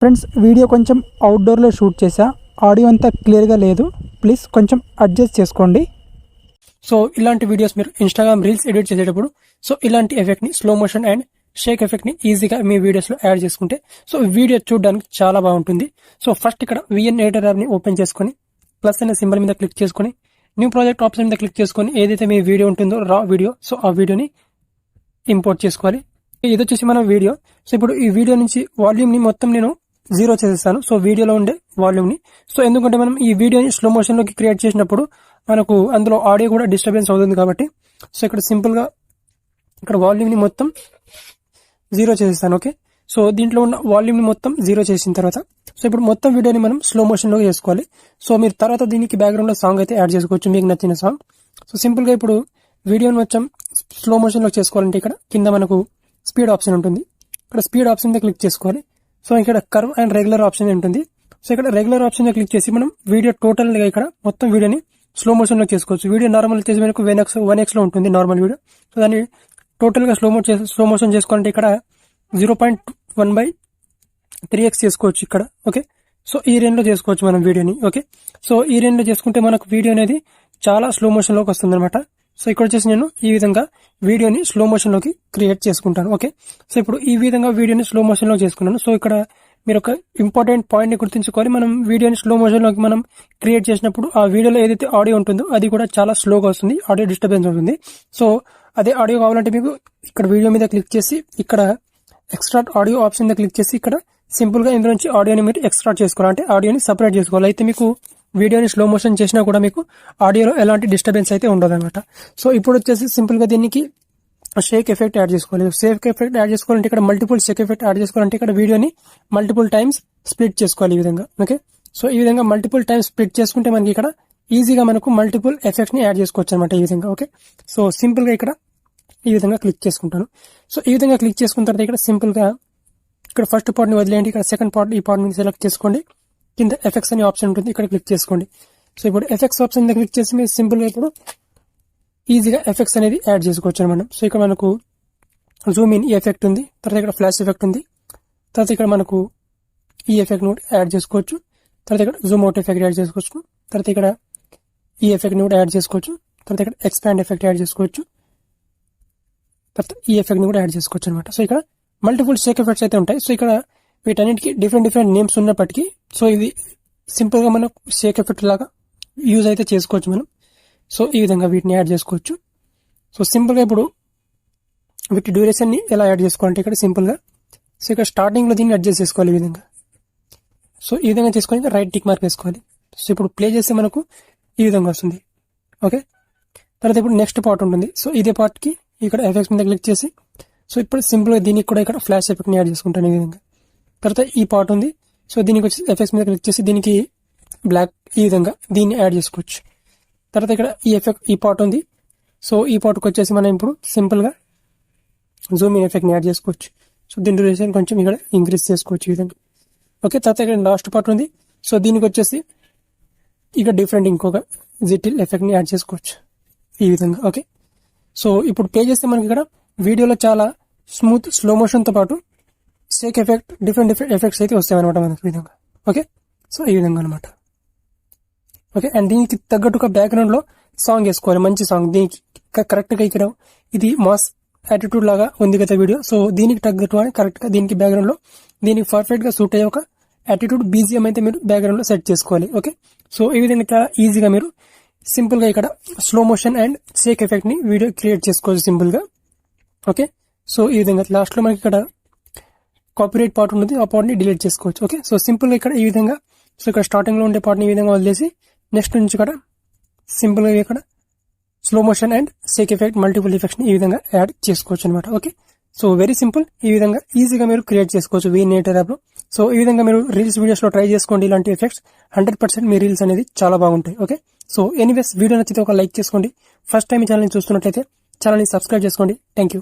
Friends video కొంచెం అవుట్డోర్లో shoot చేసా, audio అంతా క్లియర్గా లేదు, ప్లీజ్ కొంచెం అడ్జస్ట్ చేసుకోండి. సో ఇలాంటి వీడియోస్ మీరు ఇన్స్టాగ్రామ్ రీల్స్ ఎడిట్ చేసేటప్పుడు సో ఇలాంటి ఎఫెక్ట్ని స్లో మోషన్ అండ్ షేక్ ఎఫెక్ట్ని ఈజీగా మీ వీడియోస్లో యాడ్ చేసుకుంటే సో వీడియో చూడడానికి చాలా బాగుంటుంది. సో ఫస్ట్ ఇక్కడ విఎన్ ఎడిటర్ యాప్ని ఓపెన్ చేసుకొని ప్లస్ అనే సింబల్ మీద క్లిక్ చేసుకొని న్యూ ప్రాజెక్ట్ ఆప్షన్ మీద క్లిక్ చేసుకొని ఏదైతే మీ వీడియో ఉంటుందో రా వీడియో సో ఆ వీడియోని ఇంపోర్ట్ చేసుకోవాలి. ఇది వచ్చేసి మన వీడియో. సో ఇప్పుడు ఈ వీడియో నుంచి వాల్యూమ్ని మొత్తం నేను 0 చేసేస్తాను. సో వీడియోలో ఉండే వాల్యూమ్ని. సో ఎందుకంటే మనం ఈ వీడియోని స్లో మోషన్లోకి క్రియేట్ చేసినప్పుడు మనకు అందులో ఆడియో కూడా డిస్టర్బెన్స్ అవుతుంది కాబట్టి సో ఇక్కడ సింపుల్గా ఇక్కడ వాల్యూమ్ని మొత్తం 0 చేసేస్తాను. ఓకే, సో దీంట్లో ఉన్న వాల్యూమ్ని మొత్తం 0 చేసిన తర్వాత సో ఇప్పుడు మొత్తం వీడియోని మనం స్లో మోషన్లో చేసుకోవాలి. సో మీరు తర్వాత దీనికి బ్యాక్గ్రౌండ్లో సాంగ్ అయితే యాడ్ చేసుకోవచ్చు, మీకు నచ్చిన సాంగ్. సో సింపుల్గా ఇప్పుడు వీడియోని మొత్తం స్లో మోషన్లో చేసుకోవాలంటే ఇక్కడ కింద మనకు స్పీడ్ ఆప్షన్ ఉంటుంది. ఇక్కడ స్పీడ్ ఆప్షన్ మీద క్లిక్ చేసుకోవాలి. సో ఇక్కడ కర్వ్ అండ్ రెగ్యులర్ ఆప్షన్ ఉంటుంది. సో ఇక్కడ రెగ్యులర్ ఆప్షన్ మీద క్లిక్ చేసి మనం వీడియో టోటల్గా ఇక్కడ మొత్తం వీడియోని స్లో మోషన్లో చేసుకోవచ్చు. వీడియో నార్మల్ వచ్చేసి మనకు 1x లో ఉంటుంది నార్మల్ వీడియో. సో దాన్ని టోటల్గా స్లో మోషన్ చేసుకోవాలంటే ఇక్కడ 0.1/3x చేసుకోవచ్చు ఇక్కడ. ఓకే, సో ఈ రేంజ్లో చేసుకోవచ్చు మనం వీడియోని. ఓకే, సో ఈ రేంజ్లో చేసుకుంటే మనకు వీడియో అనేది చాలా స్లో మోషన్లోకి వస్తుంది అనమాట. సో ఇక్కడ వచ్చేసి నేను ఈ విధంగా వీడియోని స్లో మోషన్లోకి క్రియేట్ చేసుకుంటాను. ఓకే, సో ఇప్పుడు ఈ విధంగా వీడియోని స్లో మోషన్లో చేసుకున్నాను. సో ఇక్కడ మీరు ఒక ఇంపార్టెంట్ పాయింట్ని గుర్తుంచుకొని మనం వీడియోని స్లో మోషన్లోకి మనం క్రియేట్ చేసినప్పుడు ఆ వీడియోలో ఏదైతే ఆడియో ఉంటుందో అది కూడా చాలా స్లోగా వస్తుంది, ఆడియో డిస్టర్బెన్స్ అవుతుంది. సో అదే ఆడియో కావాలంటే మీకు ఇక్కడ వీడియో మీద క్లిక్ చేసి ఇక్కడ ఎక్స్ట్రాక్ట్ ఆడియో ఆప్షన్ మీద క్లిక్ చేసి ఇక్కడ సింపుల్గా ఇందులో నుంచి ఆడియోని మీరు ఎక్స్ట్రాక్ట్ చేసుకోవాలి, అంటే ఆడియోని సపరేట్ చేసుకోవాలి. అయితే మీకు వీడియోని స్లో మోషన్ చేసినా కూడా మీకు ఆడియోలో ఎలాంటి డిస్టర్బెన్స్ అయితే ఉండదు అనమాట. సో ఇప్పుడు వచ్చేసి సింపుల్గా దీనికి షేక్ ఎఫెక్ట్ యాడ్ చేసుకోవాలి. షేక్ ఎఫెక్ట్ యాడ్ చేసుకోవాలంటే ఇక్కడ మల్టిపుల్ షేక్ ఎఫెక్ట్ యాడ్ చేసుకోవాలంటే ఇక్కడ వీడియోని మల్టిపుల్ టైమ్స్ స్ప్లిట్ చేసుకోవాలి ఈ విధంగా. ఓకే, సో ఈ విధంగా మల్టిపుల్ టైమ్స్ స్ప్లిట్ చేసుకుంటే మనకి ఇక్కడ ఈజీగా మనకు మల్టిపుల్ ఎఫెక్ట్ని యాడ్ చేసుకోవచ్చు అనమాట ఈ విధంగా. ఓకే, సో సింపుల్గా ఇక్కడ ఈ విధంగా క్లిక్ చేసుకుంటాను. సో ఈ విధంగా క్లిక్ చేసుకున్న తర్వాత ఇక్కడ సింపుల్గా ఇక్కడ ఫస్ట్ పార్ట్ని వదిలేయండి, ఇక్కడ సెకండ్ పార్ట్ ఈ పార్ట్ మీద సెలెక్ట్ చేసుకోండి. కింద ఎఫెక్ట్స్ అనే ఆప్షన్ ఉంటుంది, ఇక్కడ క్లిక్ చేసుకోండి. సో ఇప్పుడు ఎఫెక్ట్స్ ఆప్షన్ మీద క్లిక్ చేసి మీరు సింపుల్గా ఇప్పుడు ఈజీగా ఎఫెక్ట్స్ అనేది యాడ్ చేసుకోవచ్చు అనమాట. సో ఇక్కడ మనకు జూమ్ ఇన్ ఈ ఎఫెక్ట్ ఉంది, తర్వాత ఇక్కడ ఫ్లాష్ ఎఫెక్ట్ ఉంది, తర్వాత ఇక్కడ మనకు ఈ ఎఫెక్ట్ కూడా యాడ్ చేసుకోవచ్చు, తర్వాత ఇక్కడ జూమ్ అవుట్ ఎఫెక్ట్ యాడ్ చేసుకోవచ్చు, తర్వాత ఇక్కడ ఈ ఎఫెక్ట్ కూడా యాడ్ చేసుకోవచ్చు, తర్వాత ఇక్కడ ఎక్స్పాండ్ ఎఫెక్ట్ యాడ్ చేసుకోవచ్చు, తర్వాత ఈ ఎఫెక్ట్ కూడా యాడ్ చేసుకోవచ్చు అనమాట. సో ఇక్కడ మల్టిపుల్ షేక్ ఎఫెక్ట్స్ అయితే ఉంటాయి. సో ఇక్కడ వీటన్నిటికీ డిఫరెంట్ నేమ్స్ ఉన్నప్పటికీ సో ఇది సింపుల్గా మనం షేక్ ఎఫెక్ట్ లాగా యూజ్ అయితే చేసుకోవచ్చు మనం. సో ఈ విధంగా వీటిని యాడ్ చేసుకోవచ్చు. సో సింపుల్గా ఇప్పుడు వీటి డ్యూరేషన్ని ఎలా యాడ్ చేసుకోవాలంటే ఇక్కడ సింపుల్గా సో ఇక్కడ స్టార్టింగ్లో దీన్ని అడ్జస్ట్ చేసుకోవాలి ఈ విధంగా. సో ఈ విధంగా చేసుకొని రైట్ టిక్ మార్క్ వేసుకోవాలి. సో ఇప్పుడు ప్లే చేస్తే మనకు ఈ విధంగా వస్తుంది. ఓకే, తర్వాత ఇప్పుడు నెక్స్ట్ పార్ట్ ఉంటుంది. సో ఇదే పార్ట్కి ఇక్కడ ఎఫెక్ట్స్ మీద క్లిక్ చేసి సో ఇప్పుడు సింపుల్గా దీనికి కూడా ఇక్కడ ఫ్లాష్ ఎఫెక్ట్ని యాడ్ చేసుకుంటాను ఈ విధంగా. తర్వాత ఈ పార్ట్ ఉంది. సో దీనికి వచ్చి ఎఫెక్ట్స్ మీద క్లిక్ చేసి దీనికి బ్లాక్ ఈ విధంగా దీన్ని యాడ్ చేసుకోవచ్చు. తర్వాత ఇక్కడ ఈ ఎఫెక్ట్ ఈ పార్ట్ ఉంది. సో ఈ పార్ట్కి వచ్చేసి మనం ఇప్పుడు సింపుల్గా జూమ్ ఇన్ ఎఫెక్ట్ని యాడ్ చేసుకోవచ్చు. సో దీని డ్యూరేషన్ కొంచెం ఇక్కడ ఇంక్రీజ్ చేసుకోవచ్చు ఈ విధంగా. ఓకే, తర్వాత ఇక్కడ లాస్ట్ పార్ట్ ఉంది. సో దీనికి వచ్చేసి ఇక డిఫరెంట్ ఇంకొక జిటిల్ ఎఫెక్ట్ని యాడ్ చేసుకోవచ్చు ఈ విధంగా. ఓకే, సో ఇప్పుడు ప్లే చేస్తే మనకి ఇక్కడ వీడియోలో చాలా స్మూత్ స్లో మోషన్తో పాటు షేక్ ఎఫెక్ట్ డిఫరెంట్ ఎఫెక్ట్స్ అయితే వస్తాయి అనమాట మనకి ఈ విధంగా. ఓకే, సో ఈ విధంగా అనమాట. ఓకే, అండ్ దీనికి తగ్గట్టుగా బ్యాక్గ్రౌండ్లో సాంగ్ వేసుకోవాలి, మంచి సాంగ్. దీనికి కరెక్ట్గా ఇక్కడ ఇది మాస్ యాటిట్యూడ్ లాగా ఉంది కదా వీడియో. సో దీనికి తగ్గట్టు అని కరెక్ట్గా దీనికి బ్యాక్గ్రౌండ్లో దీనికి పర్ఫెక్ట్గా సూట్ అయ్యే ఒక యాటిట్యూడ్ బీజిఎం అయితే మీరు బ్యాక్గ్రౌండ్లో సెట్ చేసుకోవాలి. ఓకే, సో ఈ విధంగా ఈజీగా మీరు సింపుల్గా ఇక్కడ స్లో మోషన్ అండ్ షేక్ ఎఫెక్ట్ని వీడియో క్రియేట్ చేసుకోవచ్చు సింపుల్గా. ఓకే, సో ఈ విధంగా లాస్ట్లో మనకి ఇక్కడ కాపీరైట్ పార్ట్ ఉంటుంది, ఆ పార్ట్ని డిలీట్ చేసుకోవచ్చు. ఓకే, సో సింపుల్గా ఇక్కడ ఈ విధంగా సో ఇక్కడ స్టార్టింగ్లో ఉండే పార్ట్ని ఈ విధంగా వదిలేసి నెక్స్ట్ నుంచి ఇక్కడ సింపుల్గా ఇక్కడ slow motion and shake effect multiple ఎఫెక్ట్స్ని ఈ విధంగా యాడ్ చేసుకోవచ్చు అనమాట. Okay, so very simple. ఈ విధంగా ఈజీగా మీరు క్రియేట్ చేసుకోవచ్చు విఎన్ ఎడిటర్ యాప్లో. సో ఈ విధంగా మీరు రీల్స్ వీడియోస్లో ట్రై చేసుకోండి. ఇలాంటి ఎఫెక్ట్స్ 100% మీ రీల్స్ అనేది చాలా బాగుంటాయి. ఓకే, సో ఎనీవేస్ వీడియో నచ్చితే ఒక లైక్ చేసుకోండి. ఫస్ట్ టైం ఈ ఛానల్ని చూస్తున్నట్లయితే ఛానల్ని సబ్స్క్రైబ్ చేసుకోండి. Thank you.